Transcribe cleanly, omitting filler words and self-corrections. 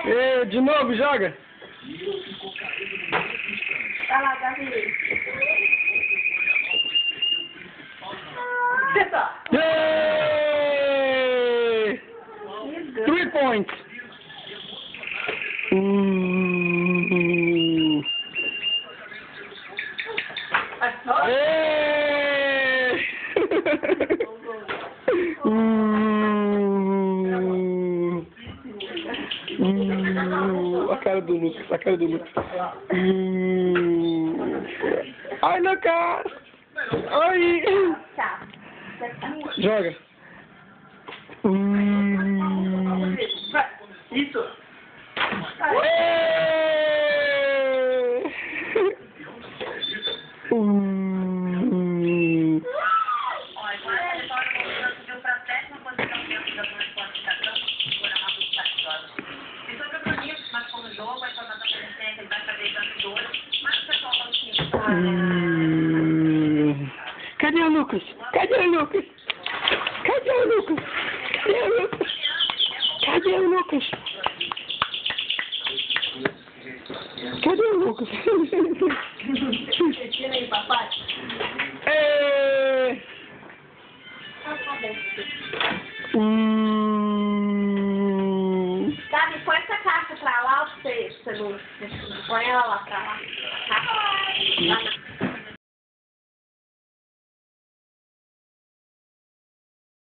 E, de novo, joga. Vai lá, Davi. Yay! 3 points. Yay! A cara do Lucas, a cara do Lucas. Ai, na cara. Ai. Tá. Joga. Isso. Cadê o Lucas? Cadê o Lucas? Cadê o Lucas? Cadê o Lucas? Cadê o Lucas? Cadê o Lucas? Tira aí, papai. É... Davi, põe essa caixa pra lá, você não põe ela lá pra lá. Tá?